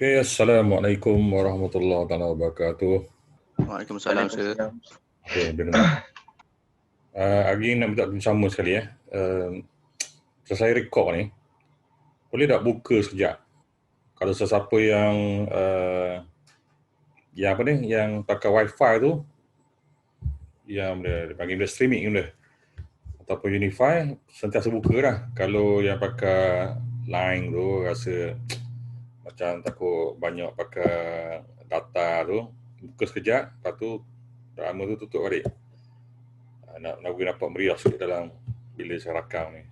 Okay, Assalamualaikum warahmatullahi wabarakatuh. Waalaikumsalam, Sir. Okay, boleh dengar. Hari ni nak minta bersama sekali ya. Saya rekod ni, boleh tak buka sekejap? Kalau sesiapa yang apa ni, yang pakai wifi tu, yang dia panggil dia streaming dia, ataupun Unify, sentiasa buka lah. Kalau yang pakai line tu rasa macam takut banyak pakai data tu, buka sekejap, lepas tu lama tu tutup balik. Nak boleh dapat meriah sikit dalam bila saya rakam ni.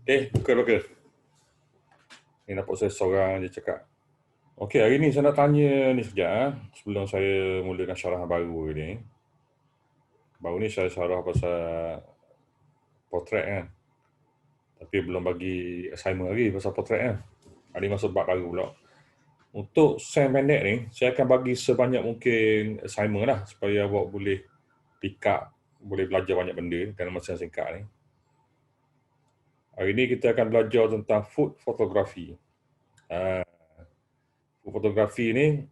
Okay, buka. Ni nampak saya seorang je cakap. Okay, hari ni saya nak tanya ni sekejap. Sebelum saya mulakan syarah baru ni. Baru ni saya syarah pasal potret kan. Tapi belum bagi assignment lagi pasal potret kan. Hari ni masuk bab baru pula. Untuk sem pendek ni, saya akan bagi sebanyak mungkin assignment lah. Supaya awak boleh pick up, boleh belajar banyak benda dalam masa yang singkat ni. Hari ni kita akan belajar tentang food photography. Food photography ni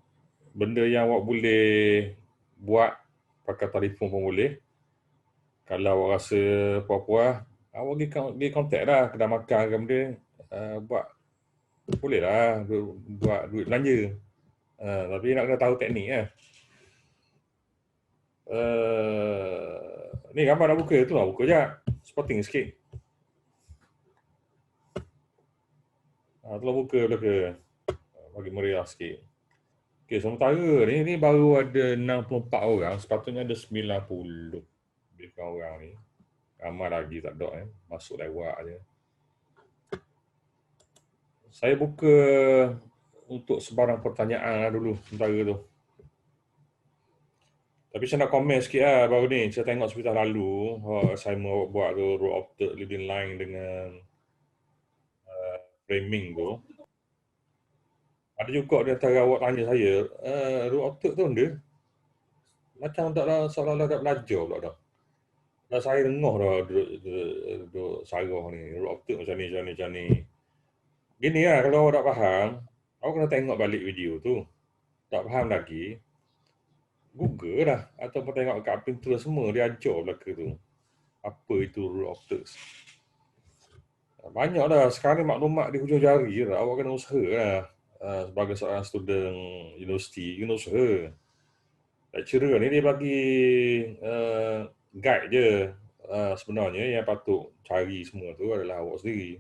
benda yang awak boleh buat pakai telefon pun boleh. Kalau awak rasa puas-puas, awak pergi contact lah kedai makan ke benda, buat boleh lah buat duit belanja. Tapi nak kena tahu teknik lah. Ni gambar nak buka tu lah, buka je. Spotting sikit. Telah buka belaka. Bagi meriah sikit. Okay, sementara ni baru ada 64 orang. Sepatutnya ada 90 lebih orang ni. Ramai lagi tak ada masuk lewat je. Saya buka untuk sebarang pertanyaan lah dulu sementara tu. Tapi saya nak komen sikit lah baru ni. Saya tengok sebentar lalu assignment awak buat tu, root of third leading line dengan framing tu. Ada juga di antara awak tanya saya, root of third tu benda macam tak lah, seolah-olah tak belajar pula dah. Dah saya dengar dah duduk sarah ni, root of third macam ni. Gini lah, kalau awak tak faham, awak kena tengok balik video tu. Tak faham lagi, Google lah. Ataupun tengok kat Pinterest semua, dia ajar belaka tu. Apa itu root of thirds. Banyak dah, sekarang maklumat di hujung jari lah. Awak kena usaha lah. Sebagai seorang student universiti, kena usaha. Lecturer ni dia bagi guide je. Sebenarnya yang patut cari semua tu adalah awak sendiri.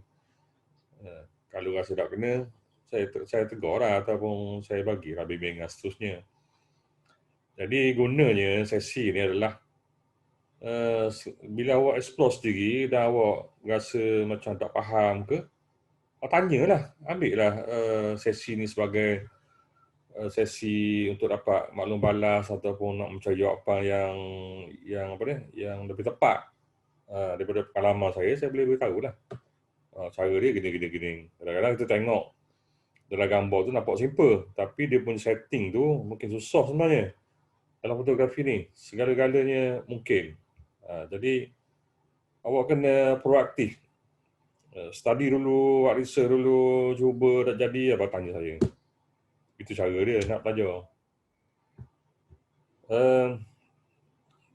Kalau rasa tak kena, saya tegur lah ataupun saya bagilah bimbingan seterusnya. Jadi gunanya sesi ni adalah bila awak explore sendiri dan awak rasa macam tak faham ke, tanyalah, ambil lah sesi ni sebagai sesi untuk dapat maklum balas ataupun nak mencari jawapan yang apa ni, yang lebih tepat. Daripada pengalaman saya boleh beritahu lah. Cara dia gini. Kadang-kadang kita tengok dalam gambar tu nampak simple, tapi dia punya setting tu mungkin susah sebenarnya. Dalam fotografi ni, segala-galanya mungkin. Jadi, awak kena proaktif. Study dulu, buat research dulu, cuba tak jadi, apa tanya saya. Itu cara dia nak belajar.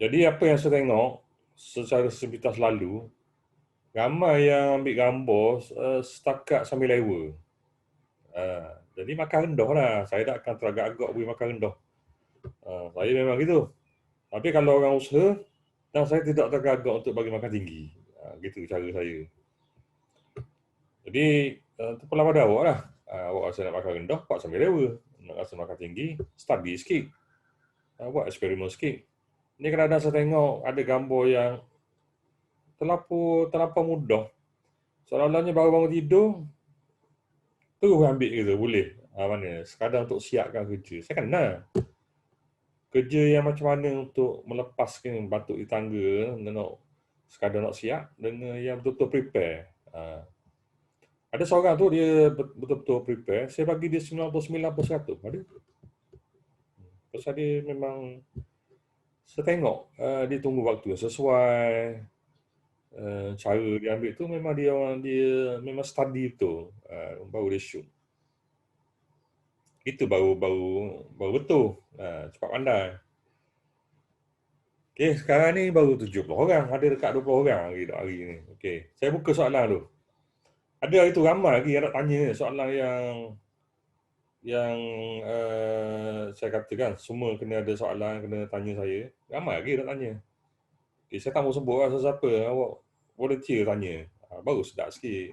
Jadi, apa yang saya tengok secara sepintas lalu, ramai yang ambil gambar setakat sambil lewa. Jadi makan rendah lah. Saya tak akan teragak-agak beri makan rendah. Saya memang gitu. Tapi kalau orang usaha, dan saya tidak teragak untuk bagi makan tinggi. Gitu cara saya. Jadi, terpulang pada awak lah. Awak rasa nak makan rendah, buat sambil lewa. Nak rasa makan tinggi, study sikit. Buat eksperimen sikit. Ni kadang-kadang saya tengok ada gambar yang terlampau mudah. Seolah-olahnya baru bangun tidur, terus ambil gitu, boleh. Mana? Sekadar untuk siapkan kerja. Saya kenal. Kerja yang macam mana untuk melepaskan batuk di tangga, sekadar nak siap, dengan yang betul-betul prepare. Ada seorang tu dia betul-betul prepare, saya bagi dia 99%. Ada. Pasal dia memang, saya tengok dia tunggu waktu yang sesuai, cara dia ambil tu memang dia memang study tu, baru dia shoot. Itu baru betul. Cepat pandai. Okey, sekarang ni baru 70 orang. Ada dekat 20 orang hari ni. Okey, saya buka soalan tu. Ada itu ramai lagi yang nak tanya soalan yang saya katakan semua kena ada soalan, kena tanya saya. Ramai lagi nak tanya. Okey, saya tak mau sebut lah siapa. Awak volunteer tanya. Baru sedap sikit.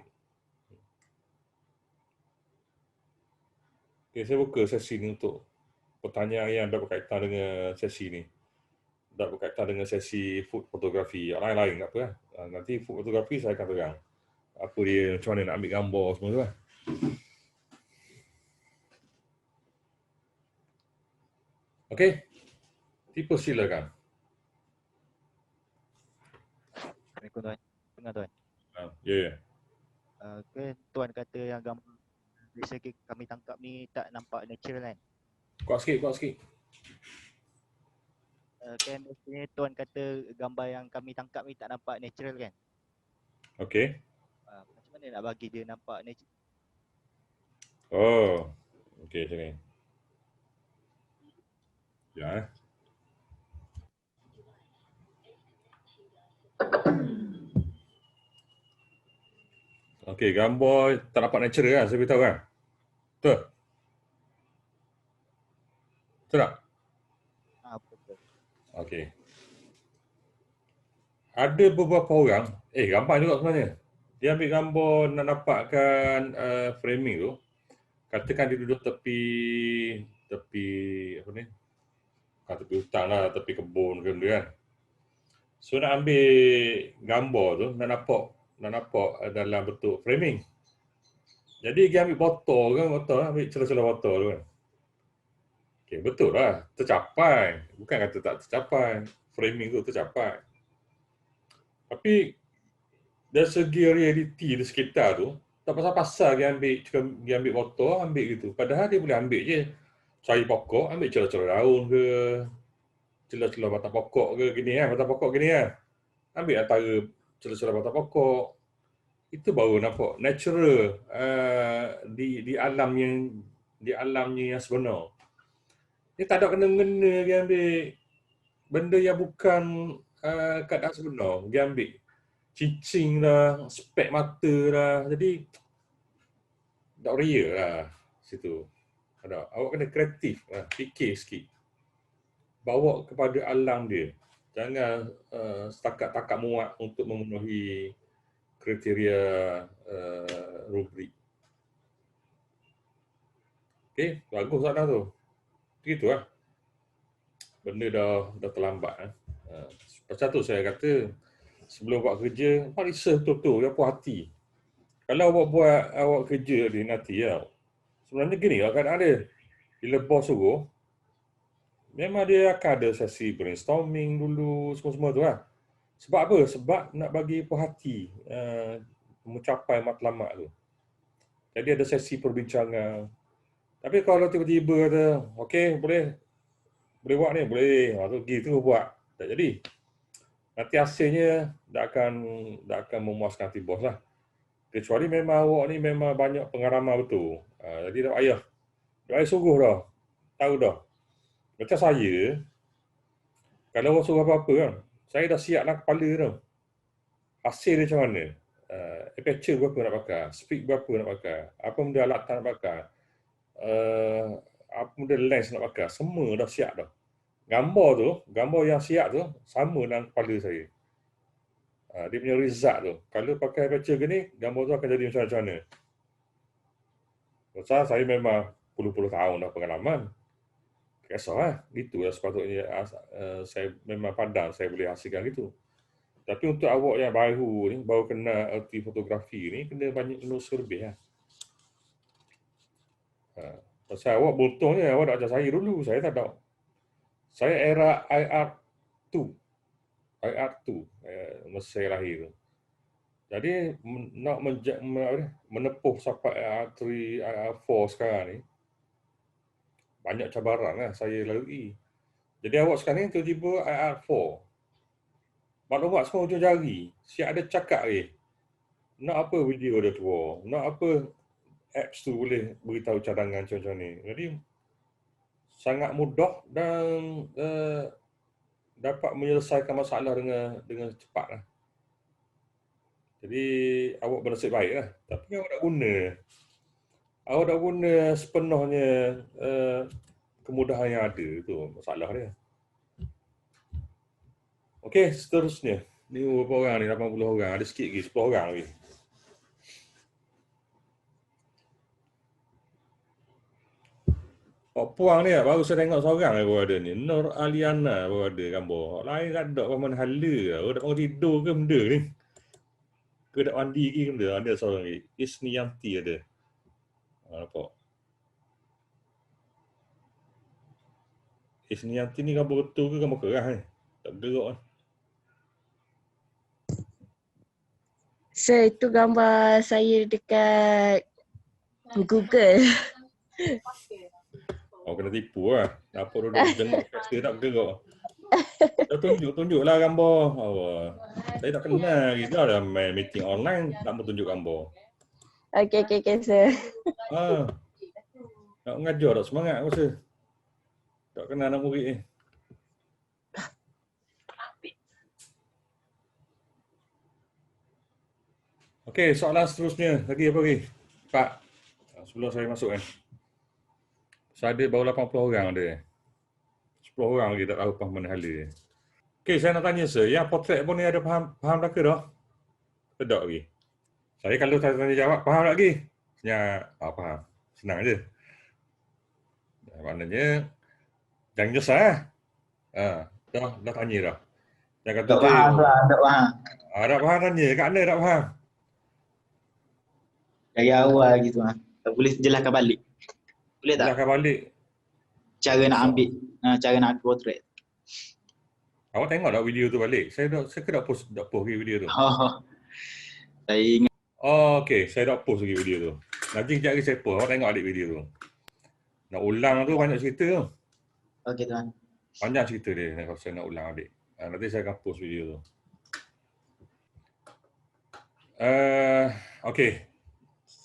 Okey, saya buka sesi ni untuk pertanyaan yang ada berkaitan dengan sesi ni. Tak berkaitan dengan sesi food fotografi. Lain-lain tak apa lah. Nanti food fotografi saya akan terang. Apa dia, macam mana nak ambil gambar semua tu lah. Okey. Tipe silakan. Assalamualaikum tuan. Dengar tuan. Ya. Okey, tuan kata yang gambar biasa kami tangkap ni tak nampak natural kan? Kuat sikit. Kan biasanya tuan kata gambar yang kami tangkap ni tak nampak natural kan? Okey. Macam mana nak bagi dia nampak natural? Oh. Okey, sini. Ya. Okey, gambar tak nampak natural kan, saya beritahu kan? Betul? Betul tak? Betul. Okey. Ada beberapa orang, gambar juga sebenarnya. Dia ambil gambar nak nampakkan framing tu. Katakan dia duduk tepi apa ni? Tepi hutan lah, tepi kebun ke benda kan. So nak ambil gambar tu, nak nampak dalam bentuk framing. Jadi dia ambil botol kan, ambil celah-celah botol tu kan. Okey, betul lah, tercapai. Bukan kata tak tercapai. Framing tu tercapai. Tapi dari segi realiti di sekitar tu, tak pasal-pasal dia ambil botol, ambil gitu. Padahal dia boleh ambil je cari pokok, ambil celah-celah daun ke, celah-celah batang pokok ke gini kan, batang pokok gini kan. Ambil antara celah-celah batang pokok. Itu baru nampak natural di alamnya yang sebenar. Dia tak ada kena-mengena dia ambil benda yang bukan keadaan sebenar. Dia ambil cincin lah, spek mata lah. Jadi tak ria lah situ. Awak kena kreatif lah, fikir sikit. Bawa kepada alam dia. Jangan setakat muat untuk memenuhi kriteria rubrik. Okey, bagus soalan tu. Begitulah. Benda dah terlambat. Pasal tu saya kata, sebelum buat kerja, awak research betul-betul, dia puas hati. Kalau awak kerja di nanti ya, sebenarnya gini lah keadaan dia. Bila bos suruh, memang dia akan ada sesi brainstorming dulu, semua-semua tu lah. Sebab apa? Sebab nak bagi puas hati mencapai matlamat tu. Jadi ada sesi perbincangan. Tapi kalau tiba-tiba kata, okey, boleh buat ni, boleh. Gitu buat. Tak jadi. Nanti hasilnya tak akan memuaskan hati bos lah. Kecuali memang awak ni memang banyak pengalaman betul. Jadi tak payah. Tak payah suruh dah. Tahu dah. Macam saya, kalau awak suruh apa-apa kan, saya dah siap lah kepala tu. Hasil dia macam mana? Aperture berapa nak pakai? Speed berapa nak pakai? Apa benda alat nak pakai? Apa benda lens nak pakai? Semua dah siap dah. Gambar yang siap tu sama dengan kepala saya. Dia punya result tu. Kalau pakai aperture gini, gambar tu akan jadi macam mana? Pasal saya memang puluh-puluh tahun dah pengalaman. Kisahlah, itulah sepatutnya saya memang pandang saya boleh hasilkan gitu. Tapi untuk awak yang baru ni, baru kenal erti fotografi ni, kena banyak usaha lebih lah. Pasal awak beruntungnya, awak nak macam saya dulu, saya tak tahu. Saya era IR2, masa saya lahir tu. Jadi nak menepuh sampai IR3, IR4 sekarang ni, banyak cabaran lah saya lalui. Jadi awak sekarang ni tiba-tiba IR4. Maklumat semua hujung jari. Siap ada cakap nak apa video dia keluar. Nak apa apps tu boleh beritahu cadangan macam ni. Jadi sangat mudah dan dapat menyelesaikan masalah dengan cepat lah. Jadi awak bernasib baik lah. Tapi awak tak guna sepenuhnya kemudahan yang ada, tu masalah dia. Okey, seterusnya. Ni berapa orang ni? 80 orang. Ada sikit lagi, 10 orang lagi. Puang ni baru saya tengok seorang baru ada ni. Nur Aliana baru ada gambar. Lain tak ada apa mana hala. Tak bangun tidur ke benda ni. Ke tak mandi ke benda. Ada seorang lagi. Isniyanti ada. Nampak. Isniyanti ni gambar betul ke gambar kerah ni? Tak bergerak ni. Sir, itu gambar saya dekat Google. Oh, kena tipu lah. Apa duduk jenguk kasta tak bergerak. Tunjuk-tunjuklah gambar. Oh, saya tak kenal lagi. Dah ada main meeting online, nak tunjuk gambar. Okay, sir. Nak mengajar tak semangat aku rasa. Tak kenal anak murid ni. Okey, soalan seterusnya. Lagi apa lagi? Pak, sebelum saya masuk saya ada baru 80 orang ada. 10 orang lagi tak tahu apa mana hala. Okey, saya nak tanya sir, yang potret pun ni ada faham tak ke dah? Tak lagi. Saya kalau saya tanya jawab, faham tak lagi? Faham. Senang je. Maknanya, jangan nyesah. Dah tanya dah. Yang kata Tak faham lah, tak faham. Tak faham tanya, kat mana tak faham? Dari awal gitu lah. Tak boleh jelaskan balik. Boleh tak? Jelaskan balik. Cara nak ambil potret. Awak tengok tak video tu balik? Saya dah post lagi video tu. Saya ingat. Okey, saya dah post lagi video tu. Nanti kejap lagi saya post. Awak tengok balik video tu. Nak ulang tu banyak cerita tu. Okey tuan. Banyak cerita dia kalau saya nak ulang adik. Nanti saya akan post video tu. Okey.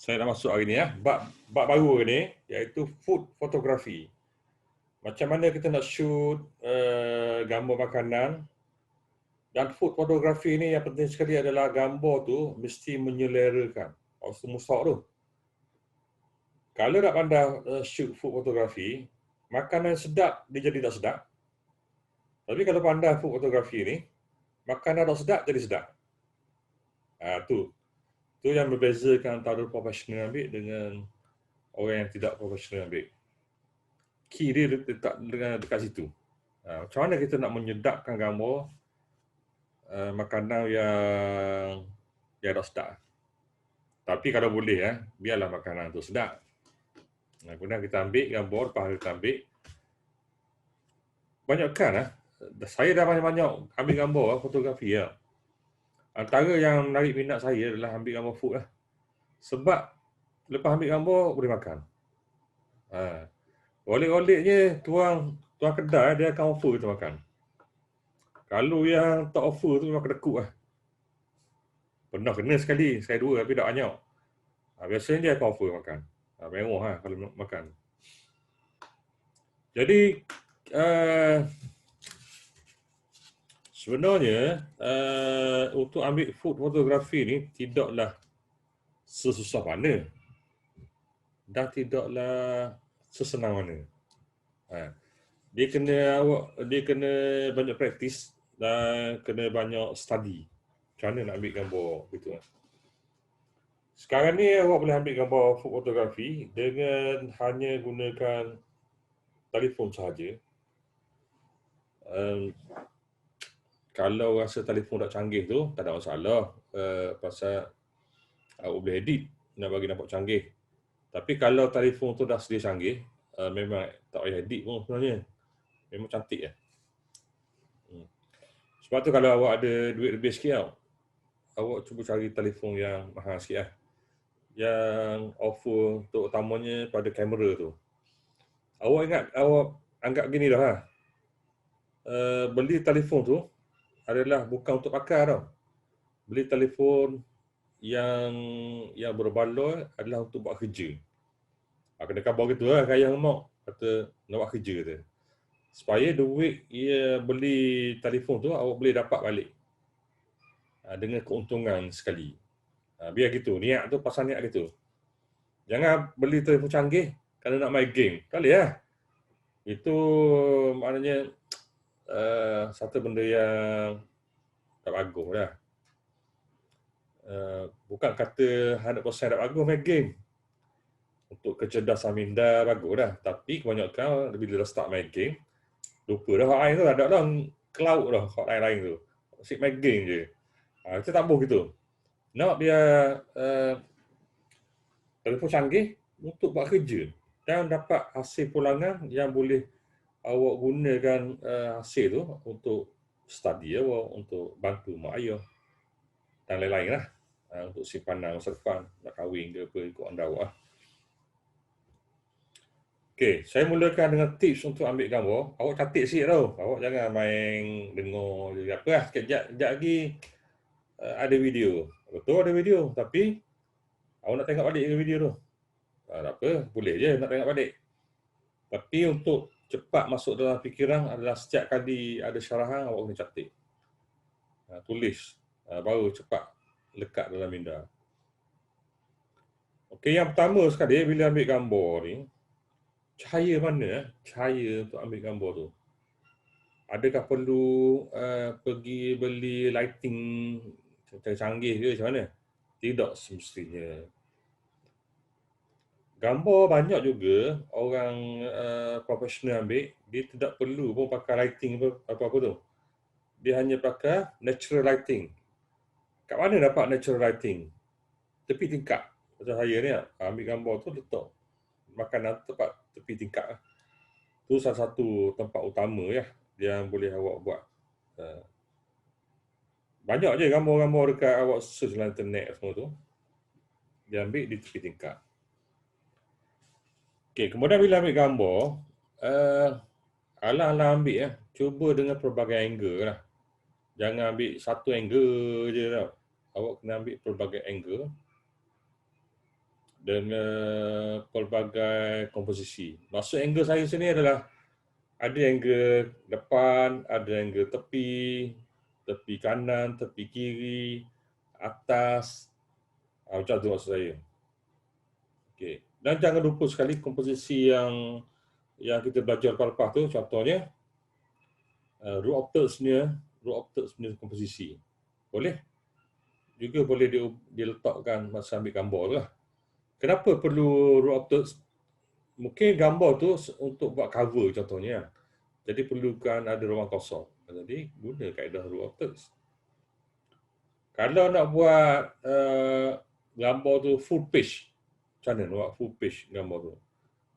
Saya dah masuk hari ni ya. Bab baru ni iaitu food photography. Macam mana kita nak shoot gambar makanan. Dan food photography ni yang penting sekali adalah gambar tu mesti menyelerakan. Mustahak tu. Kalau tak pandai shoot food photography, makanan sedap dia jadi tak sedap. Tapi kalau pandai food photography ni, makanan tak sedap jadi sedap. Tu yang membezakan antara profesional ambil dengan orang yang tidak profesional ambil. Key dia letak dekat situ. Macam mana kita nak menyedapkan gambar makanan yang tak sedap. Tapi kalau boleh biarlah makanan tu sedap. Kemudian kita ambil gambar, lepas kita ambil banyakkan saya dah banyak-banyak ambil gambar fotografi . Antara yang menarik minat saya adalah ambil gambar food . Sebab lepas ambil gambar boleh makan. Oleh-olehnya tuang kedai dia akan offer kita makan. Kalau yang tak offer tu memang kedekut . Pernah kena sekali dua tapi tak banyak. Biasanya dia akan offer makan. Mewah kalau makan. Jadi sebenarnya untuk ambil food photography ni tidaklah sesusah mana dan tidaklah sesenang mana. Dia kena banyak praktis dan kena banyak study macam mana nak ambil gambar gitu . Sekarang ni awak boleh ambil gambar food photography dengan hanya gunakan telefon sahaja. Kalau rasa telefon tak canggih tu tak ada masalah, pasal awak boleh edit nak bagi nampak canggih. Tapi kalau telefon tu dah sedia canggih, memang tak payah edit pun sebenarnya. Memang cantik . Sebab tu kalau awak ada duit lebih sikit awak cuba cari telefon yang mahal sikit yang offer terutamanya pada kamera tu. Awak anggap gini dah beli telefon tu adalah bukan untuk pakai tau. Beli telefon yang berbaloi adalah untuk buat kerja. Kena khabar gitu kaya mak. kata nak buat kerja kata. Supaya duit ia beli telefon tu awak boleh dapat balik. Dengan keuntungan sekali. Biar gitu, niat tu pasal niat gitu. Jangan beli telefon canggih kerana nak main game. Tak boleh lah. Itu maknanya satu benda yang tak bagus lah. Bukan kata 100% tak bagus main game. Untuk kecerdasan minda bagus dah. Tapi kebanyakan bila dah start main game, lupa dah hot lain tu. Ada dah cloud dah hot lain tu. Asyik main game je. Kita tak boleh gitu. Nak biar telefon canggih untuk buat kerja dan dapat hasil pulangan yang boleh awak gunakan hasil tu untuk study awak, untuk bantu mak ayah dan lain-lain lah. Untuk simpanan masa depan, nak kahwin ke apa, ikut anda awak lah. Okey, saya mulakan dengan tips untuk ambil gambar. Awak catat sikit tau. Awak jangan main dengar je apa lah. Sekejap lagi ada video. Betul ada video, tapi awak nak tengok balik ke video tu. Tak apa, boleh je nak tengok balik. Tapi untuk cepat masuk dalam fikiran adalah setiap kali ada syarahan awak kena catat. Tulis, baru cepat lekat dalam minda. Okey, yang pertama sekali bila ambil gambar ni, cahaya mana? Cahaya untuk ambil gambar tu. Adakah perlu pergi beli lighting canggih ke macam mana? Tidak semestinya. Gambar banyak juga orang profesional ambil, dia tidak perlu pun pakai lighting apa-apa tu. Dia hanya pakai natural lighting. Kat mana dapat natural lighting? Tepi tingkap. Macam saya ni, ambil gambar tu letak makanan tempat tepi tingkap. Tu salah satu tempat utama ya yang boleh awak buat. Banyak je gambar-gambar dekat awak search dalam internet semua tu. Dia ambil di tepi tingkap. Okey, kemudian bila ambil gambar, alang-alang ambil ya, cuba dengan pelbagai angle lah. Jangan ambil satu angle je tau. Awak kena ambil pelbagai angle dengan pelbagai komposisi. Maksud angle saya sini adalah ada angle depan, ada angle tepi, tepi kanan, tepi kiri, atas. Macam tu maksud saya. Okey. Dan jangan lupa sekali komposisi yang kita belajar lepas tu, contohnya root of thirds punya komposisi. Boleh? Juga boleh diletakkan masa ambil gambar tu lah. Kenapa perlu root of thirds? Mungkin gambar tu untuk buat cover contohnya. Jadi perlukan ada ruang kosong. Jadi guna kaedah root of thirds. Kalau nak buat gambar tu full page, macam mana nak buat full page gambar tu?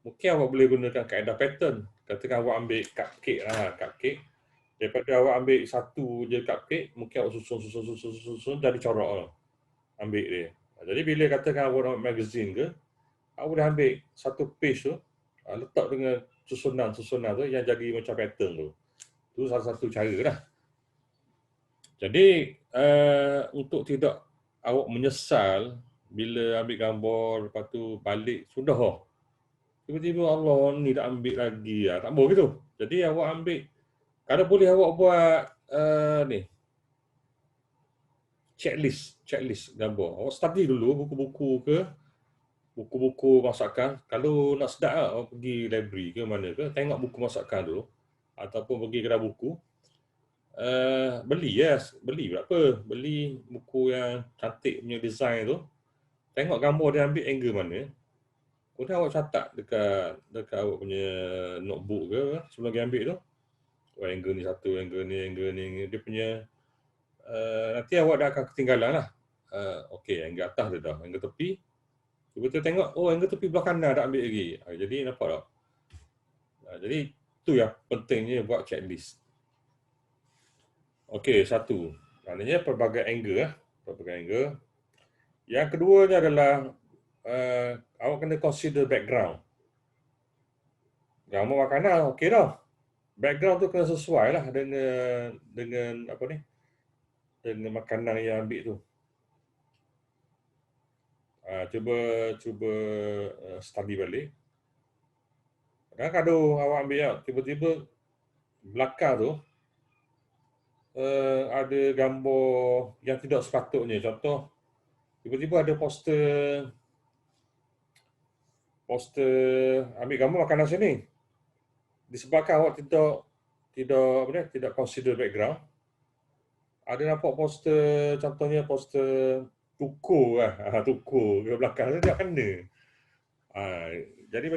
Mungkin awak boleh gunakan kaedah pattern. Katakan awak ambil cupcake lah, cupcake. Daripada awak ambil satu je cupcake, mungkin awak susun jadi corak lah. Ambil dia. Jadi bila katakan awak nak magazine ke, awak boleh ambil satu page tu, letak dengan susunan tu yang jadi macam pattern tu. Itu salah satu cara lah. Jadi untuk tidak awak menyesal bila ambil gambar, lepas tu balik, sudah lah. Tiba-tiba Allah ni tak ambil lagi lah. Tak boleh gitu. Jadi awak ambil, kalau boleh awak buat ni, checklist gambar. Awak study dulu buku-buku masakan. Kalau nak sedap lah, awak pergi library ke mana ke, tengok buku masakan dulu. Ataupun pergi kedai buku. Beli berapa? Beli buku yang cantik punya design tu. Tengok gambar dia ambil angle mana. Kemudian awak catat dekat awak punya notebook ke sebelum dia ambil tu. Angle ni satu, angle ni. Dia punya nanti awak dah akan ketinggalan lah. Okey, angle atas dia dah, angle tepi. Tiba-tiba tengok, angle tepi belah kanan dah ambil lagi. Jadi nampak tak? Jadi tu yang pentingnya buat checklist. Okey, satu. Maknanya pelbagai angle. Yang keduanya adalah awak kena consider background. Gambar makanan okey dah. Background tu kena sesuai lah dengan apa ni? Dengan makanan yang ambil tu. Cuba study balik. Kadang-kadang awak ambil tiba-tiba belakang tu ada gambar yang tidak sepatutnya. Contoh, tiba-tiba ada poster ambil gambar makanan sini. Disebabkan awak tidak consider background, ada nampak poster, contohnya poster tuku tuku ke belakang, dia tak kena. Jadi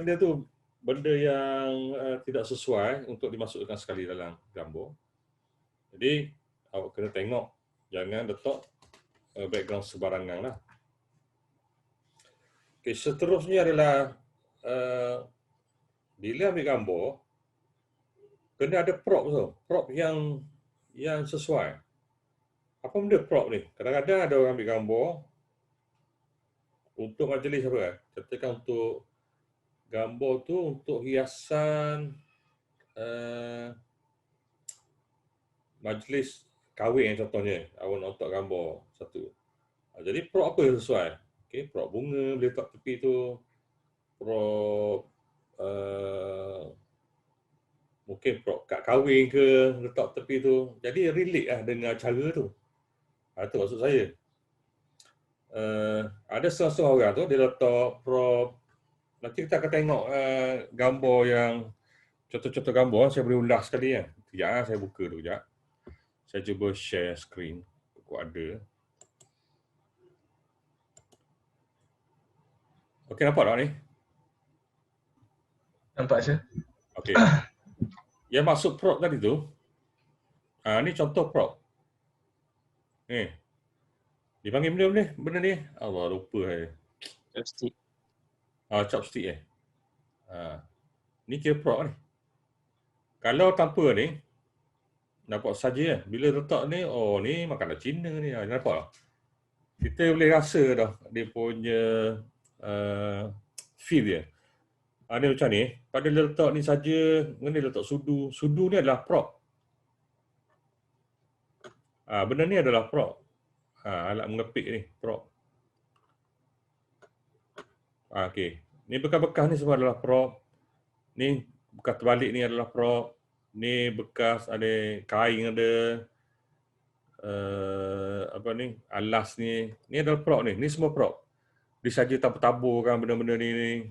benda yang tidak sesuai untuk dimasukkan sekali dalam gambar. Jadi awak kena tengok, jangan letak background sembarangan lah. Okay, seterusnya adalah bila ambil gambar, kena ada prop tu, prop yang sesuai. Apa benda prop ni? Kadang-kadang ada orang ambil gambar untuk majlis apa? Katakan untuk gambar tu untuk hiasan majlis kahwin contohnya, awak nak letak gambar satu. Jadi prop apa yang sesuai? Okay, prop bunga boleh letak tepi tu, prop mungkin prop kad kahwin ke letak tepi tu. Jadi relate lah dengan acara tu. Itu maksud saya. Ada setengah orang tu dia letak prop. Nanti kita akan tengok gambar yang contoh-contoh gambar. Saya boleh ulas sekali ya. Sekejap saya buka dulu sekejap. Saya cuba share screen. Kok ada. Okey, nampak tak ni? Nampak je. Okey. Yang maksud prop tadi tu, ni contoh prop. Ni. Dipanggil benda ni? Allah, lupa saya. Chopstick. Chopstick ni kira prop ni. Kalau tanpa ni, nampak saja bila letak ni, oh ni makanan Cina ni. Nampak tak? Kita boleh rasa dah dia punya feel dia. Ni macam ni, pada letak ni saja, ni letak sudu. Sudu ni adalah prop. Benda ni adalah prop. Alat mengepik ni, prop. Okey. Ni bekas-bekas ni semua adalah prop. Ni bekas terbalik ni adalah prop. Ni bekas ada kain ada alas ni. Ni adalah prop ni. Ni semua prop. Dia saja tabur-taburkan benda-benda ni.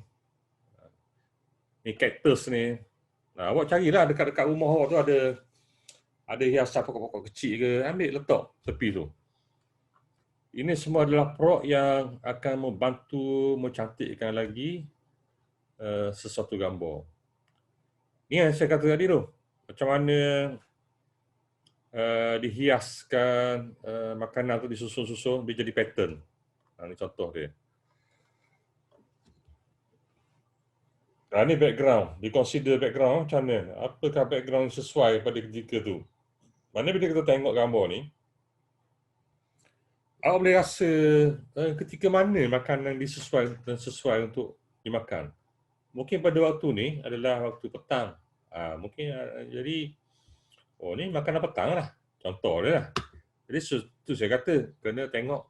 Ni cactus ni. Awak carilah dekat-dekat rumah awak tu ada hiasan pokok-pokok kecil ke, ambil letak tepi tu. Ini semua adalah prop yang akan membantu mencantikkan lagi sesuatu gambar. Ni yang saya kata tadi tu. Macam mana dihiaskan makanan tu disusun-susun, dia jadi pattern. Ini contoh dia. Ini background. Diconsider background macam mana? Apakah background yang sesuai pada ketika tu? Mana bila kita tengok gambar ni, awak boleh rasa ketika mana makanan sesuai untuk dimakan. Mungkin pada waktu ni adalah waktu petang. Mungkin jadi, oh ni makanan petang lah. Contoh dia lah. Jadi tu saya kata, kena tengok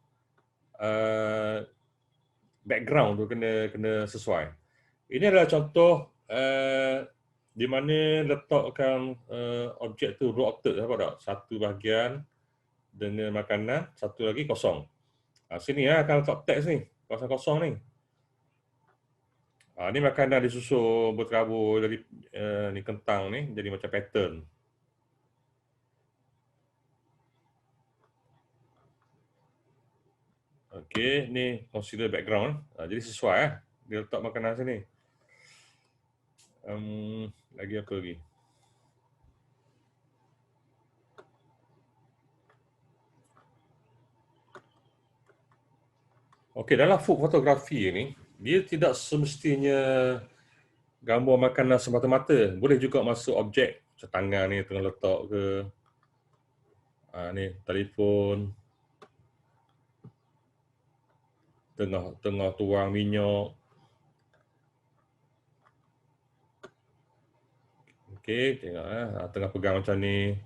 background tu kena sesuai. Ini adalah contoh di mana letakkan objek tu rotated, apa tak? Satu bahagian dengan makanan, satu lagi kosong. Sini akan letak teks ni, kosong-kosong ni. Ni makanan disusun berterabur dari ni kentang ni jadi macam pattern. Okey, ni consider background. Jadi sesuai dia letak makanan sini. Lagi apa lagi? Okey, dalam food fotografi ni, dia tidak semestinya gambar makanan semata-mata. Boleh juga masuk objek. Macam tangan ni tengah letak ke. Ni telefon. Tengah tuang minyak. Okey, tengok tengah pegang macam ni.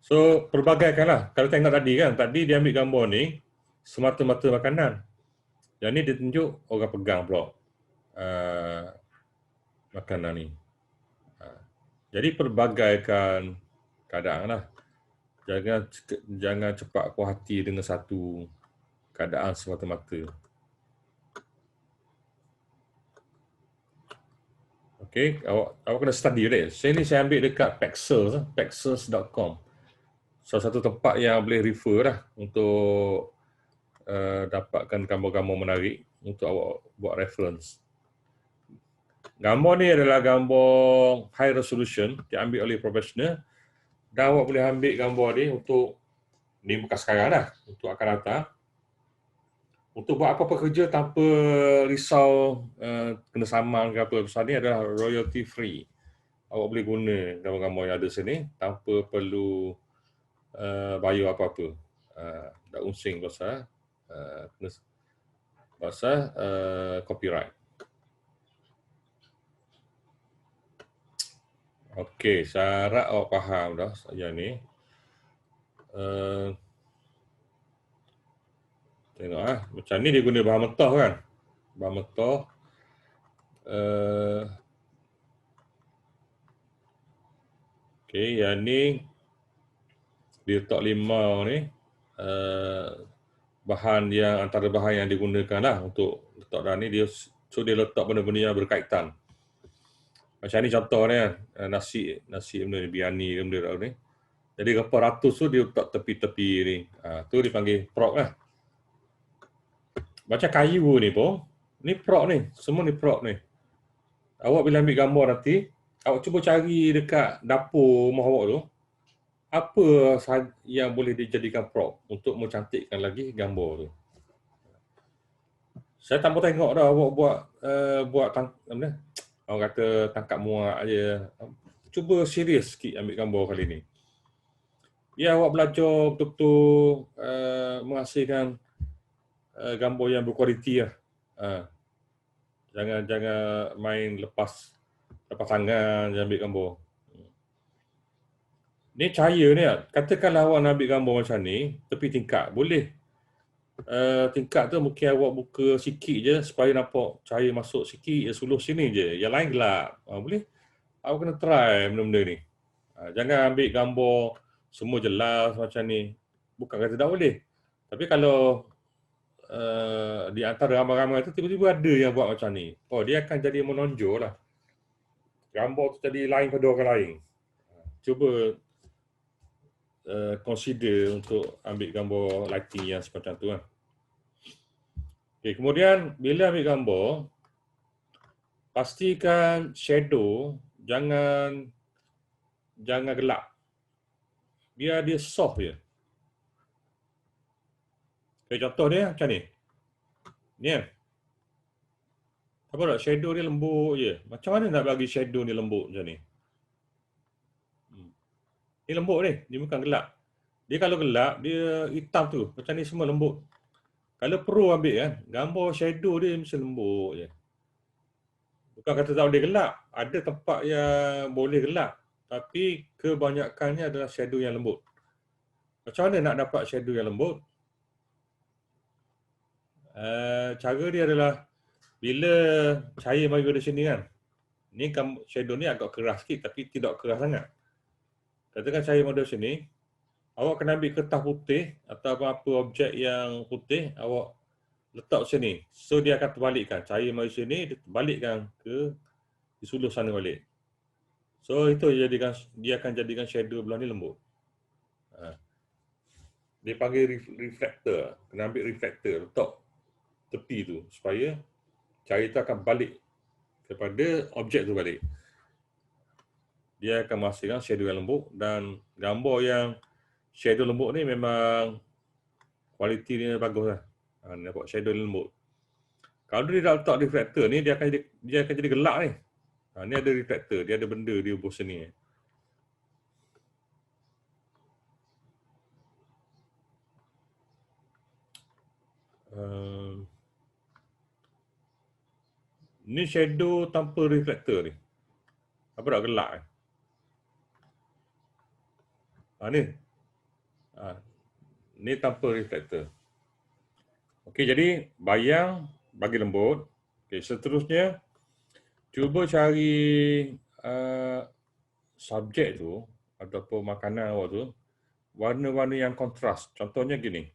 So, perbagaikanlah. Kalau tengok tadi kan, tadi dia ambil gambar ni semata-mata makanan. Yang ni dia tunjuk orang pegang pula makanan ni. Jadi pelbagaikan keadaan lah. Jangan cepat puas hati dengan satu keadaan semata-mata. Okey, awak kena study dia. Saya ambil dekat Paxos.com. Salah satu tempat yang boleh refer lah untuk dapatkan gambar-gambar menarik untuk awak buat reference. Gambar ni adalah gambar high resolution, diambil oleh profesional, dan awak boleh ambil gambar ni untuk, ni bukan sekarang dah, untuk akan datang, untuk buat apa-apa kerja tanpa risau kena saman ke apa. Pasal ni adalah royalty free. Awak boleh guna gambar-gambar yang ada sini tanpa perlu bayar apa-apa. Tak unsing pasal copyright. Okey, saya harap awak faham dah yang ni. Tengok macam ni dia guna bahan mentah kan. Bahan mentah. Okey, yang ni dia letak limau ni bahan yang antara bahan yang digunakan lah untuk letak dalam ni. Dia letak benda-benda yang berkaitan. Macam ni contoh ni nasi benda ni, biryani benda ni. Jadi berapa ratus tu dia letak tepi-tepi ni. Tu dipanggil prop lah. Macam kayu ni pun, ni prop ni. Semua ni prop ni. Awak bila ambil gambar nanti, awak cuba cari dekat dapur rumah awak tu, apa yang boleh dijadikan prop untuk mencantikkan lagi gambar tu. Saya tak mau tengok dah awak buat orang kata tangkap muak je. Cuba serius sikit ambil gambar kali ni. Ya, awak belajar betul-betul menghasilkan gambar yang berkualiti lah. Jangan main lepas tangan je ambil gambar. Ni cahaya ni, katakanlah awak nak ambil gambar macam ni, tepi tingkap, boleh. Tingkap tu mungkin awak buka sikit je supaya nampak cahaya masuk sikit, suluh sini je. Yang lain gelap. Boleh? Awak kena try benda-benda ni. Jangan ambil gambar semua jelas macam ni. Bukan kata tak boleh. Tapi kalau di antara ramai-ramai tu tiba-tiba ada yang buat macam ni, dia akan jadi menonjol lah. Gambar tu jadi lain pada orang lain. Cuba consider untuk ambil gambar lighting yang semacam tu kan. Okay, kemudian bila ambil gambar, pastikan shadow jangan gelap. Biar dia soft je. Okay, contoh dia macam ni. Ni kan. Apa tak? Shadow dia lembut je. Macam mana nak bagi shadow ni lembut macam ni? Ni lembut ni. Dia bukan gelap. Dia kalau gelap, dia hitam tu. Macam ni semua lembut. Kalau pro ambil kan, gambar shadow dia mesti lembut je. Bukan kata tak boleh gelap. Ada tempat yang boleh gelap. Tapi kebanyakannya adalah shadow yang lembut. Macam mana nak dapat shadow yang lembut? Cara dia adalah bila cahaya mari dari sini kan. Ni shadow ni agak keras sikit tapi tidak keras sangat. Katakan cahaya mari dari sini, awak kena ambil kertas putih atau apa objek yang putih, awak letak sini. So dia akan terbalikkan. Cahaya mari sini, dia terbalikkan ke di suluh sana balik. So itu dia akan jadikan shadow belah ni lembut. Dia panggil reflector. Kena ambil reflector, letak tepi tu supaya cahaya itu akan balik kepada objek tu balik. Dia akan menghasilkan shadow yang lembut, dan gambar yang shadow lembut ni memang kualiti dia bagus lah. Nampak shadow lembut. Kalau dia tak letak reflector ni, dia akan jadi gelap ni. Ni ada reflector, dia ada benda dia buat sini. Ni shadow tanpa reflector ni. Apa tak gelap ni? Ni. Ni tanpa reflector. Okey, jadi bayang bagi lembut. Okey, seterusnya cuba cari subjek tu ataupun makanan awak tu warna-warna yang kontras. Contohnya gini.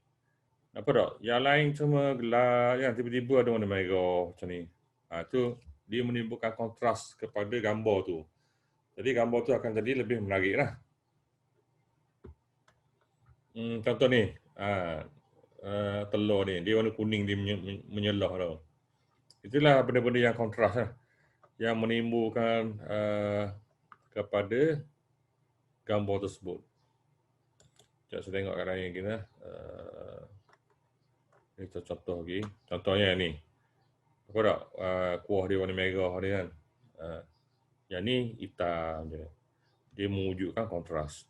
Apa tak? Yang lain semua gelap, yang tiba-tiba ada warna merah macam ni. Tu dia menimbulkan kontras kepada gambar tu. Jadi gambar tu akan jadi lebih menarik lah. Contoh ni, telur ni, dia warna kuning, dia menyelah tau. Itulah benda-benda yang kontras lah. Yang menimbulkan kepada gambar tersebut. Sekejap saya tengok kat lain lagi lah. Kita contoh lagi. Contohnya ni. Apa tak? Kuah dia warna merah dia kan. Yang ni hitam je. Dia mewujudkan kontras.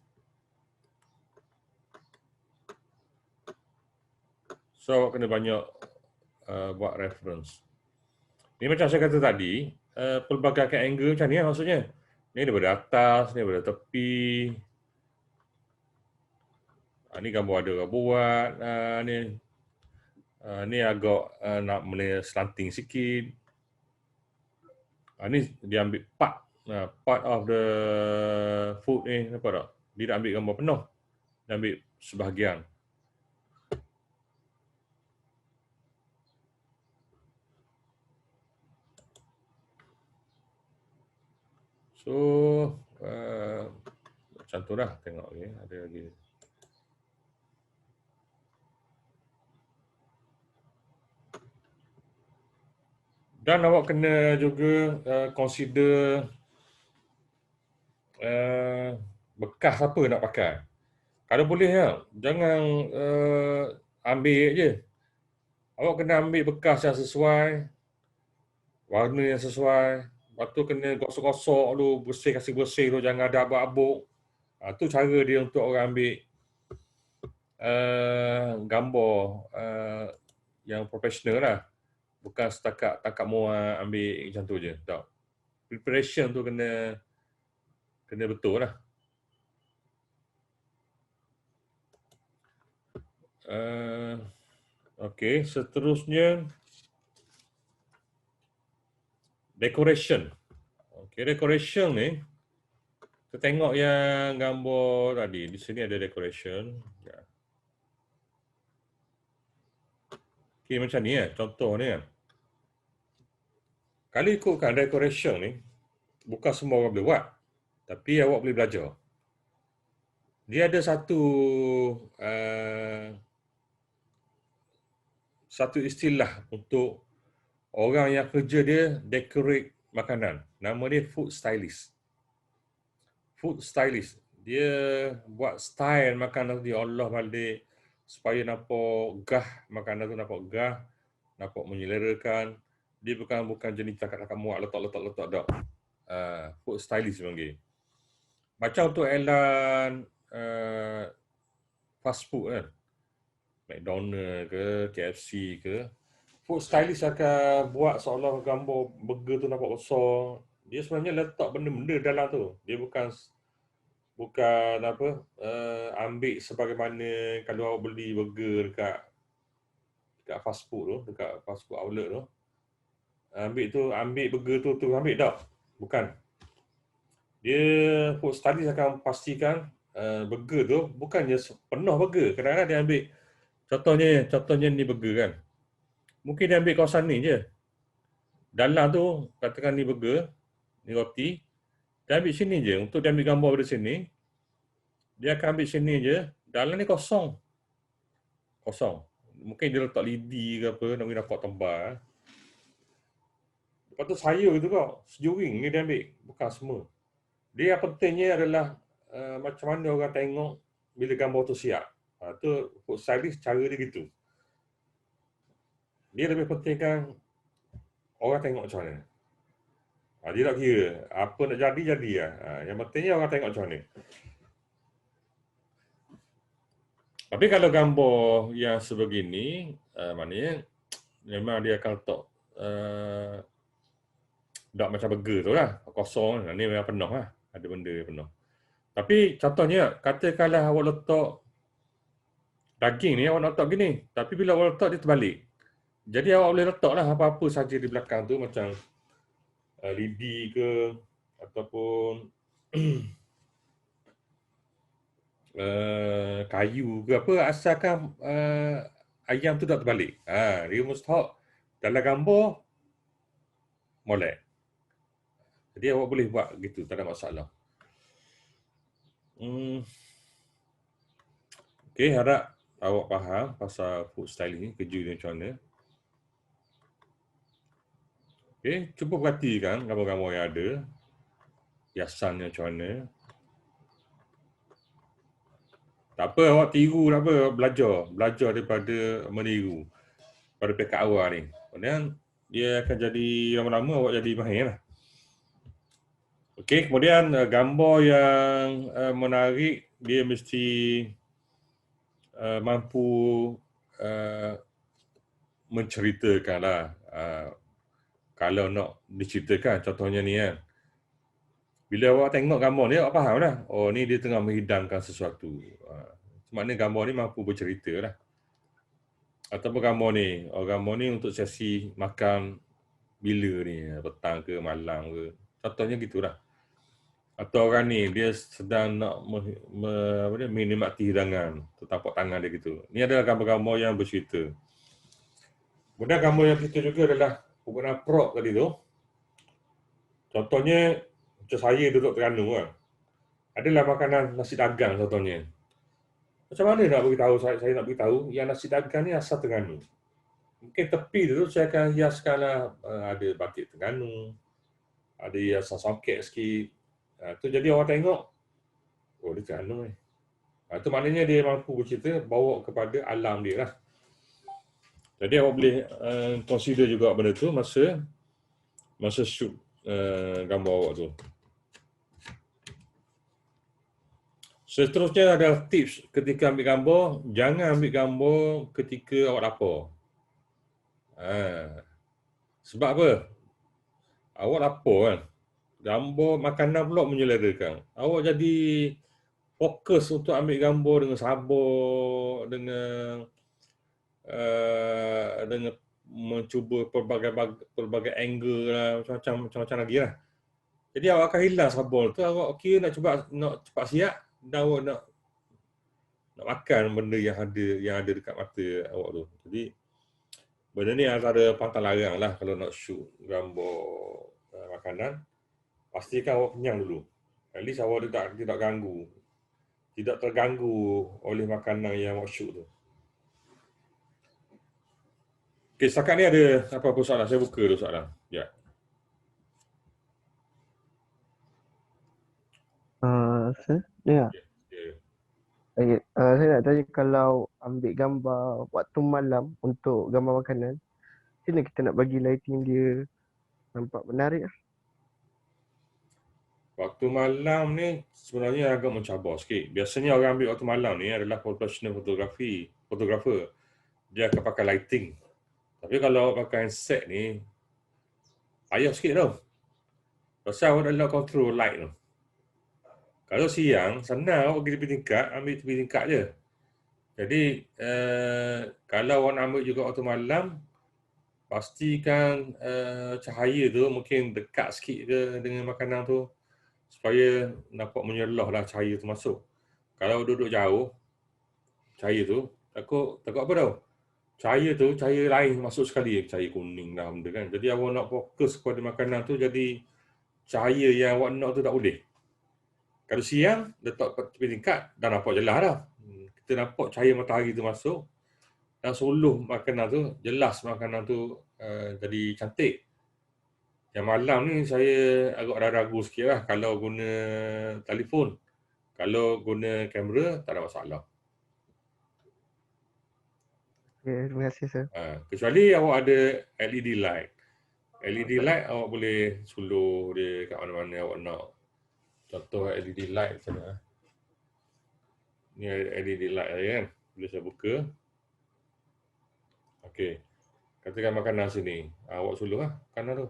So, awak kena banyak buat reference. Ni macam saya kata tadi, pelbagaikan angle macam ni lah maksudnya. Ni daripada atas, ni daripada tepi. Ni gambar ada orang buat. Ni agak nak mula slanting sikit. Ni dia ambil part of the food ni, apa tak? Dia tak ambil gambar penuh. Dia ambil sebahagian. So, macam tu dah tengok lagi. Ada lagi. Dan awak kena juga consider bekas apa nak pakai. Kalau boleh ya, jangan ambil je. Awak kena ambil bekas yang sesuai, warna yang sesuai. Lepas tu kena gosok-gosok dulu, kasih bersih tu, jangan ada abuk-abuk. Tu cara dia untuk orang ambil gambar yang profesional lah. Bukan setakat tangkap muat ambil macam tu je. Tak. Preparation tu kena betul lah. Okey, seterusnya decoration. Okey, decoration ni kita tengok yang gambar tadi. Di sini ada decoration. Ya. Okey, macam ni contoh ni kan. Kalau ikutkan decoration ni, bukan semua orang boleh buat. Tapi awak boleh belajar. Dia ada satu istilah untuk orang yang kerja dia decorate makanan. Nama dia food stylist. Food stylist. Dia buat style makanan tu, dia olah balik supaya nampak gah, makanan tu nampak gah, nampak menyelerakan. Dia bukan jenis cakap-cakap muat letak tak. Food stylist panggil. Macam untuk airline fast food kan. McDonald ke, KFC ke. Food stylist akan buat seolah gambar burger tu nampak besar. Dia sebenarnya letak benda-benda dalam tu. Dia bukan ambil sebagaimana kalau awak beli burger dekat fast food tu, dekat fast food outlet tu. Ambil burger tu ambil tak? Bukan. Dia food stylist akan pastikan burger tu bukannya penuh burger. Kadang-kadang dia ambil contohnya ni burger kan. Mungkin dia ambil kawasan ni je. Dalam tu katakan ni burger, ni roti. Dia ambil sini je. Untuk dia ambil gambar dari sini, dia akan ambil sini je. Dalam ni kosong. Mungkin dia letak lidi ke apa, nak nampak tebal. Lepas tu sayur tu kau, sejuring ni dia ambil. Bukan semua. Dia yang pentingnya adalah macam mana orang tengok bila gambar tu siap. Tu food stylist cara dia gitu. Dia lebih pentingkan orang tengok macam mana. Dia tak kira. Apa nak jadi lah. Yang pentingnya orang tengok macam mana. Tapi kalau gambar yang sebegini, maknanya memang dia akan letak tak macam burger tu lah. Kosong. Ni memang penuh lah. Ada benda penuh. Tapi contohnya, katakanlah awak letak daging ni, awak nak letak gini. Tapi bila awak letak, dia terbalik. Jadi awak boleh letak lah apa-apa saja di belakang tu macam lidi ke ataupun kayu ke apa, asalkan ayam tu tak terbalik. Dia mustahak dalam gambar molek. Jadi awak boleh buat gitu, tak ada masalah. Okey, harap awak faham pasal food styling ni, kerja dia macam mana. Okey, cuba perhatikan gambar-gambar yang ada, hiasannya macam mana. Tak apa, awak tiru, tak apa, belajar daripada meniru pada pekat awal ni. Kemudian dia akan jadi, lama-lama awak jadi mahir lah. Okey, kemudian gambar yang menarik, dia mesti mampu menceritakan lah. Kalau nak diceritakan, contohnya ni kan. Bila awak tengok gambar ni, awak faham lah. Oh, ni dia tengah menghidangkan sesuatu. Maknanya gambar ni mampu bercerita lah. Ataupun gambar ni untuk sesi makan bila ni, petang ke, malam ke. Contohnya gitulah. Atau orang ni, dia sedang nak menikmati hidangan, tertapak tangan dia gitu. Ni adalah gambar-gambar yang bercerita. Kemudian gambar yang bercerita juga adalah penggunaan prop tadi tu. Contohnya, macam saya duduk Terengganu kan. Adalah makanan nasi dagang contohnya. Macam mana nak beritahu, saya nak beritahu yang nasi dagang ni asal Terengganu. Mungkin tepi tu saya akan hiaskanlah ada batik Terengganu, ada hiasan songket sikit. Tu jadi orang tengok, oh dia Terengganu ni. Itu maknanya dia mampu bercerita bawa kepada alam dia lah. Jadi awak boleh consider juga benda tu masa shoot gambar awak tu. Seterusnya adalah tips ketika ambil gambar, jangan ambil gambar ketika awak lapar. Sebab apa? Awak lapar kan? Gambar makanan pula menyelerakan. Awak jadi fokus untuk ambil gambar dengan sabar, dengan mencuba pelbagai angle lah, macam-macam lagi lah. Jadi awak akan hilang sabar tu, awak kira nak cepat siap dan awak nak makan benda yang ada dekat mata awak tu. Jadi benda ni antara pantang larang lah kalau nak shoot gambar makanan. Pastikan awak kenyang dulu. At least awak tidak ganggu. Tidak terganggu oleh makanan yang awak shoot tu. Okey, setakat ni ada apa-apa soalan? Saya buka dulu soalan. Ya. Ya. Ya. Saya nak tanya, kalau ambil gambar waktu malam untuk gambar makanan, macam mana kita nak bagi lighting dia nampak menarik lah? Waktu malam ni sebenarnya agak mencabar sikit. Biasanya orang ambil waktu malam ni adalah professional fotografer. Dia akan pakai lighting. Tapi kalau pakai set ni, payah sikit tau. Pasal awak adalah control light tu. Kalau siang, senang awak pergi tepi tingkat, ambil tepi tingkat je. Jadi, kalau awak nak ambil juga waktu malam, pastikan cahaya tu mungkin dekat sikit ke dengan makanan tu, supaya nampak menyelah lah cahaya tu masuk. Kalau duduk jauh, cahaya tu, takut apa tau? Cahaya lain masuk sekali, cahaya kuning lah benda kan. Jadi awak nak fokus kepada makanan tu, jadi cahaya yang awak nak tu tak boleh. Kalau siang, letak tepi tingkat, dah nampak jelas dah. Kita nampak cahaya matahari tu masuk, dan suluh makanan tu, jelas makanan tu jadi cantik. Yang malam ni saya agak ragu sikit lah kalau guna telefon. Kalau guna kamera, tak ada masalah. Okay, terima kasih, sir. Kecuali awak ada LED light. LED light awak boleh suluh dia kat mana-mana awak nak. Contoh LED light macam mana. Ni LED light saya kan. Boleh saya buka. Okey. Katakan makanan sini. Awak suluh lah makanan tu.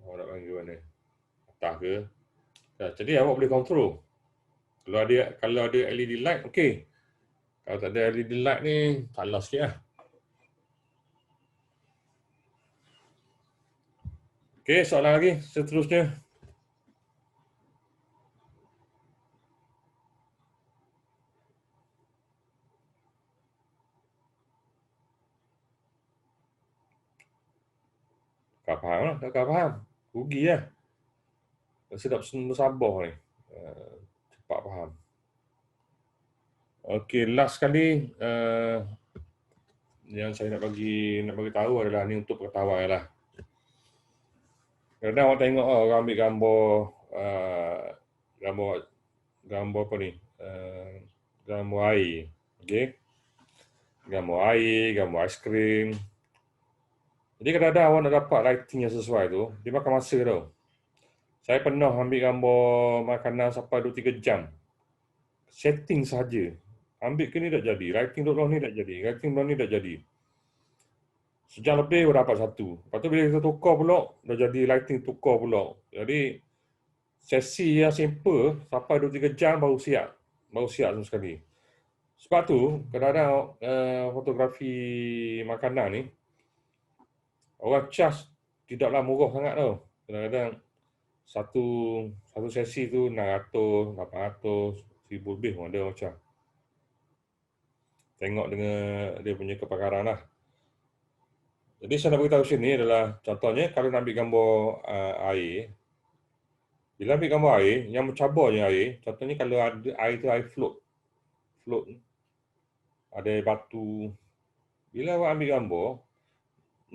Awak nak panggil mana? Atas ke? Jadi awak boleh control. Kalau ada LED light, okey. Kalau tak ada LED light ni, salah sikit lah. Okey, soalan lagi seterusnya. Tak faham lah, tak faham. Rugi lah. Sedap sabar ni. Cepat faham. Okey, last kali yang saya nak bagi tahu adalah ni untuk pengetahuan lah. Kadang awak tengok orang ambil gambar apa ni? Gambar air. Okey. Gambar air, gambar aiskrim. Jadi kadang-kadang awak nak dapat lighting yang sesuai tu, dia makan masa tau. Saya pernah ambil gambar makanan sampai 2-3 jam. Setting saja. Ambil ke ni tak jadi, lighting duduk bawah ni tak jadi, lighting bawah ni tak jadi. Sejam lebih baru dapat satu. Lepas tu bila kita tukar pula, dah jadi lighting tukar pula. Jadi sesi yang simple sampai 2-3 jam baru siap. Baru siap sama sekali. Sebab tu kadang-kadang fotografi makanan ni orang charge tidaklah murah sangat tau. Kadang-kadang satu sesi tu 600, 800, 1000 lebih pun ada macam. Tengok dengan dia punya kepakaran lah. Jadi saya nak beritahu sini adalah contohnya kalau nak ambil gambar air. Bila ambil gambar air, yang mencabarnya air, contohnya kalau ada air tu air float. Ada air batu. Bila awak ambil gambar,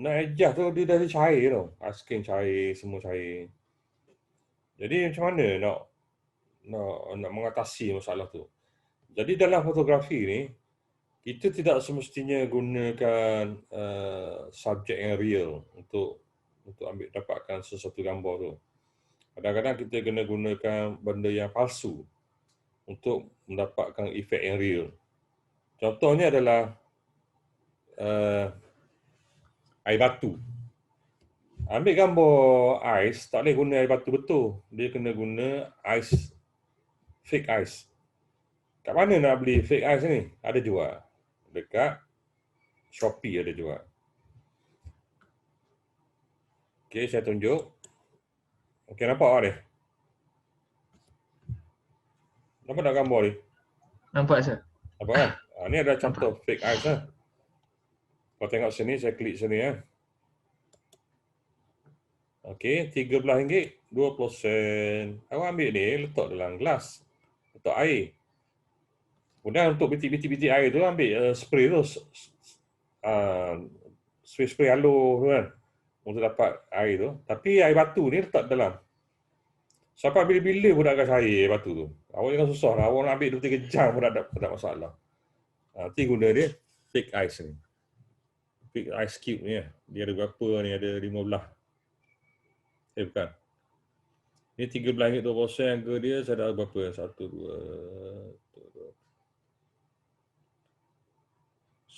nak adjust tu dia dah cair tau. Aiskrim cair, semua cair. Jadi macam mana nak mengatasi masalah tu? Jadi dalam fotografi ni, kita tidak semestinya gunakan subjek yang real untuk dapatkan sesuatu gambar tu. Kadang-kadang kita kena gunakan benda yang palsu untuk mendapatkan efek yang real. Contohnya adalah air batu. Ambil gambar ais, tak boleh guna air batu betul. Dia kena guna ais, fake ais. Kat mana nak beli fake ais ni? Ada jual. Dekat Shopee ada jual. Okey, saya tunjuk. Okey, nampak tak dia? Nampak tak gambar ni? Nampak sir. Nampak kan? Ni adalah contoh fake ais lah. Kalau tengok sini, saya klik sini ya. Okey, RM13, 20 sen. Awak ambil ni, letak dalam gelas. Letak air. Kemudian untuk bitik-bitik air tu, ambil spray tu. Spray halus tu kan. Untuk dapat air tu. Tapi air batu ni letak dalam. Sampai bila-bila pun tak akan cair air batu tu. Awak jangan susah lah. Awak nak ambil 2-3 jam pun tak ada masalah. Nanti guna dia fake ice ni. Fake ice cube ni ya. Dia ada berapa ni? Ada 15. Bukan. Ni RM13.20 harga dia. Saya dah berapa? 1, 2,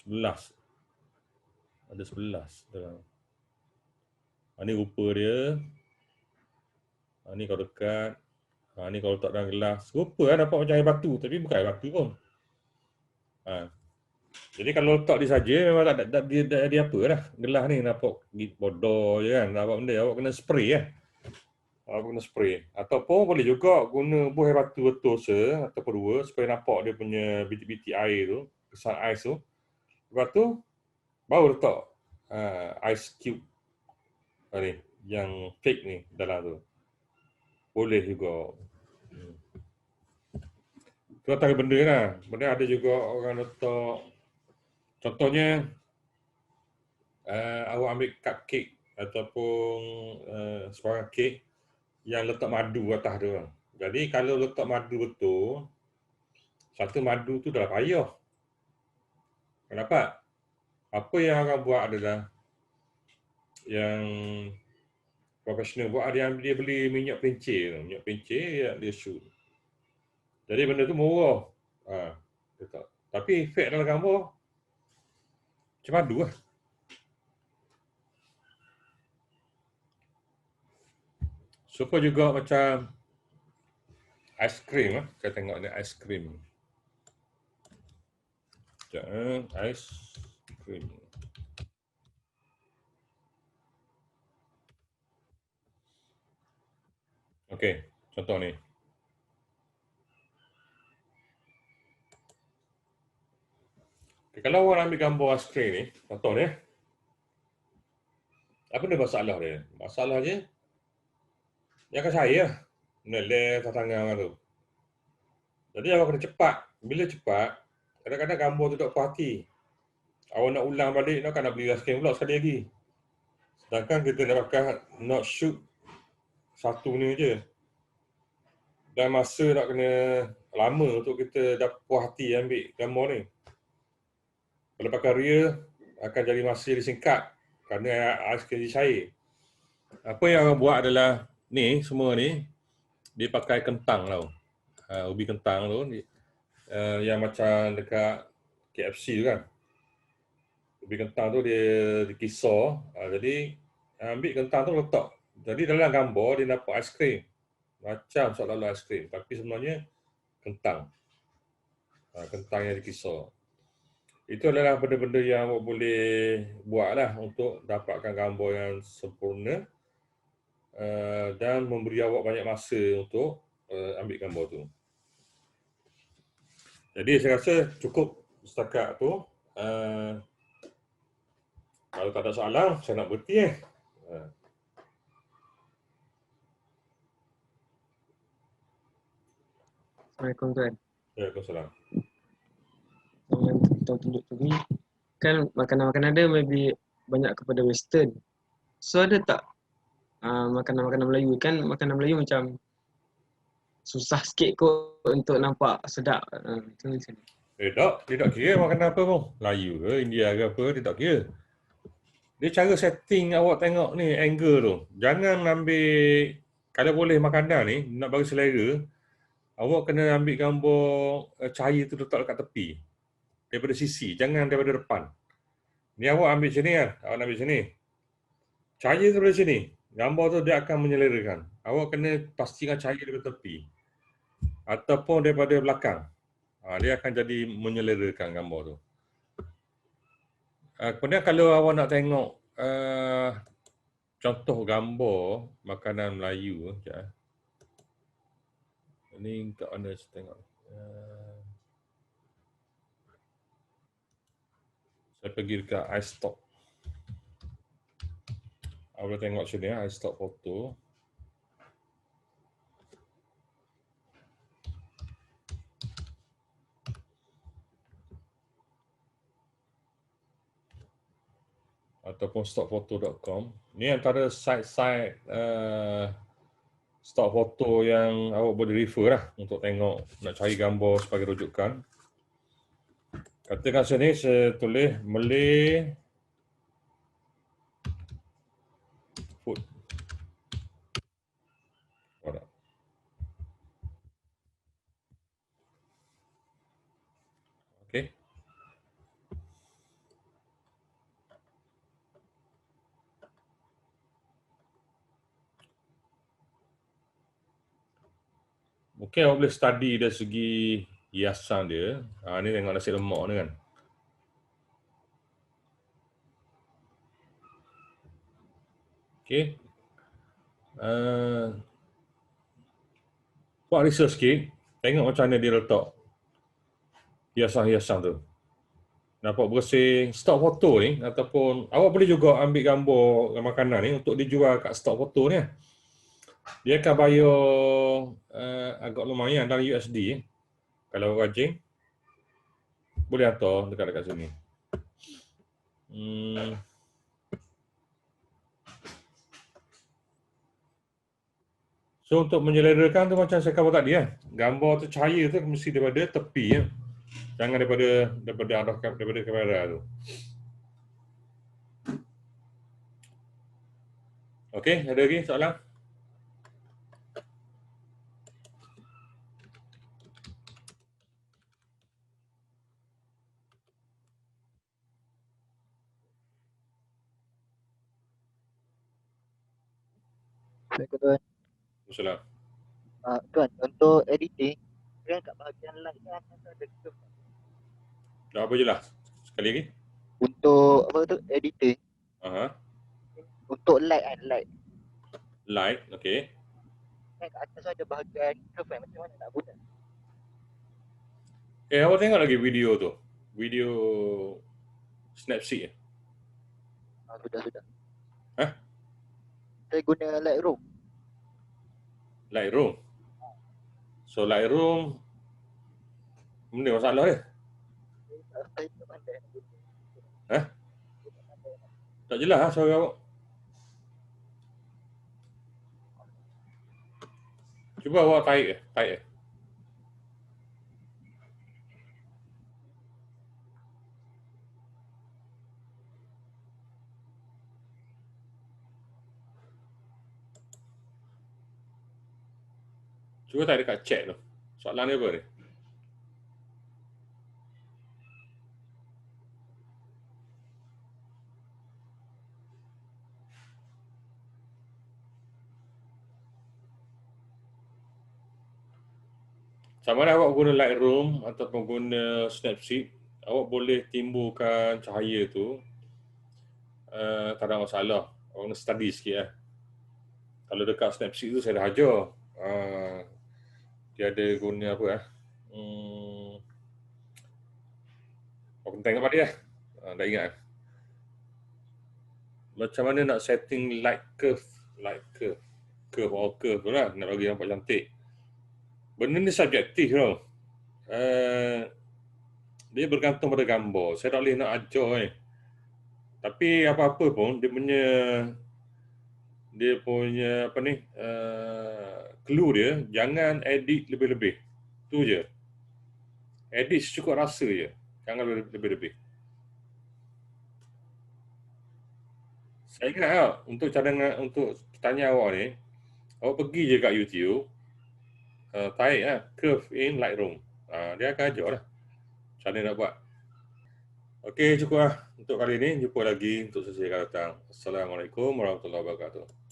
11. Ada 11 dalam. Ni rupa dia. Ni kalau dekat. Ni kalau letak dalam gelas. Rupa lah nampak macam air batu. Tapi bukan air batu pun. Jadi kalau letak dia saja memang tak dia apa lah. Gelas ni nampak bodoh je kan. Nampak benda. Awak kena spray lah. Awak kena spray. Ataupun boleh juga guna buah air batu betul ataupun dua. Supaya nampak dia punya bitik-bitik air tu. Kesan ais tu. Lepas tu baru letak ice cube ni, yang fake ni dalam tu. Boleh juga. Itu antara benda lah. Kemudian ada juga orang letak, contohnya awak ambil cupcake ataupun sebarang kek yang letak madu atas tu. Jadi kalau letak madu betul, satu madu tu dah payah. Kenapa? Apa yang orang buat adalah yang profesional buat, dia beli minyak pencir. Minyak pencir dia shoot. Jadi benda tu murah. Tapi efek dalam gambar macam madu lah. Super juga macam aiskrim. Saya tengok ni aiskrim. Aiskrim. Okey, contoh ni. Okay, kalau orang ambil gambar aiskrim ni, contoh ni, apa dia masalah dia? Masalah dia, dia akan cair lah. Meleleh atas tangan orang tu. Jadi awak kena cepat. Bila cepat, kadang-kadang gambar tu tak puas hati. Awak nak ulang balik, nak beli aiskrim pula sekali lagi. Sedangkan kita nak shoot satu ni je. Dan masa nak kena lama untuk kita dah puas hati ambil gambar ni. Kalau pakai real, akan jadi masa jadi singkat kerana aiskrim jadi cair. Apa yang orang buat adalah ni, semua ni, dia pakai kentang tau. Ubi kentang tu, yang macam dekat KFC tu kan. Ubi kentang tu dia dikisar, jadi ambil kentang tu letak. Jadi dalam gambar dia nampak aiskrim. Macam seolah-olah aiskrim, tapi sebenarnya kentang. Kentang yang dikisar. Itu adalah benda-benda yang awak boleh buatlah untuk dapatkan gambar yang sempurna dan memberi awak banyak masa untuk ambil gambar tu. Jadi saya rasa cukup setakat tu. Kalau tak ada soalan, saya nak berhenti . Assalamualaikum tuan. Waalaikumsalam. Yang kita tunjuk tadi kan makanan-makanan dia maybe banyak kepada western. So ada tak makanan-makanan Melayu? Kan makanan Melayu macam susah sikit kot untuk nampak sedap. Macam ni. Dia tak kira makanan apa pun. Melayu ke, India ke apa, dia tak kira. Dia cara setting awak tengok ni, angle tu. Jangan ambil, kalau boleh makanan ni, nak bagi selera, awak kena ambil gambar cahaya tu letak dekat tepi. Daripada sisi, jangan daripada depan. Ni awak ambil sini kan, awak ambil sini. Cahaya tu dari sini. Gambar tu dia akan menyelerakan. Awak kena pastikan cahaya daripada tepi. Ataupun daripada belakang. Dia akan jadi menyelerakan gambar tu. Kemudian kalau awak nak tengok contoh gambar makanan Melayu, ini kat mana saya tengok. Saya pergi dekat iStock. Awak boleh tengok sini iStock foto. Ataupun stockphoto.com. Ni antara site-site stock foto yang awak boleh refer lah untuk tengok, nak cari gambar sebagai rujukan. Katakan sini saya tulis Malay food. Okey. Mungkin awak boleh study dari segi hiasan dia. Ni tengok nasi lemak ni kan. Okey. Buat research sikit. Tengok macam mana dia letak hiasan-hiasan tu. Nampak bersih. Stok foto ni, ataupun awak boleh juga ambil gambar makanan ni untuk dijual kat stok foto ni. Dia akan bayar agak lumayan dalam USD. Kalau rajin, boleh hantar dekat-dekat sini. So untuk menyelerakan tu macam saya kata tadi gambar tu cahaya tu mesti daripada tepi . Jangan daripada kamera tu. Okey, ada lagi soalan? Tuan. Assalamualaikum. Tuan, untuk editing, kan kat bahagian light kan ada curve. Dah apa je lah? Sekali lagi. Untuk apa tu, editing. Aha. Untuk light kan, light. Light, okey. Kan kan kat atas tu ada bahagian curve kan, macam mana nak guna? Awak tengok lagi video tu. Video Snapseed. Sudah. Hah? Saya guna Lightroom. Lightroom. So Lightroom, benda masalah dia. Saya tak pandai nak guna. Tak jelas lah suara awak. Cuba awak tarik. Cuba tarik dekat chat tu. Soalan dia apa ni? Sama ada awak guna Lightroom ataupun guna Snapseed, awak boleh timbulkan cahaya tu. Tak ada masalah. Awak kena study sikit lah. Kalau dekat Snapseed tu saya dah ajar. Dia ada guna apa lah. Awak kena tengok pada lah. Tak ingat. Macam mana nak setting light curve. Curve tu lah. Nak bagi nampak cantik. Benda ni subjektif tau. Dia bergantung pada gambar. Saya tak boleh nak ajar ni. Tapi apa-apa pun dia punya apa ni, clue dia jangan edit lebih-lebih. Tu je. Edit secukup rasa je. Jangan lebih-lebih. Saya ingat tau, untuk tanya awak ni, awak pergi je kat YouTube, tarik lah, curve in Lightroom. Dia akan ajar lah macam mana nak buat. Okey, cukup lah untuk kali ni. Jumpa lagi untuk sesi akan datang. Assalamualaikum warahmatullahi wabarakatuh.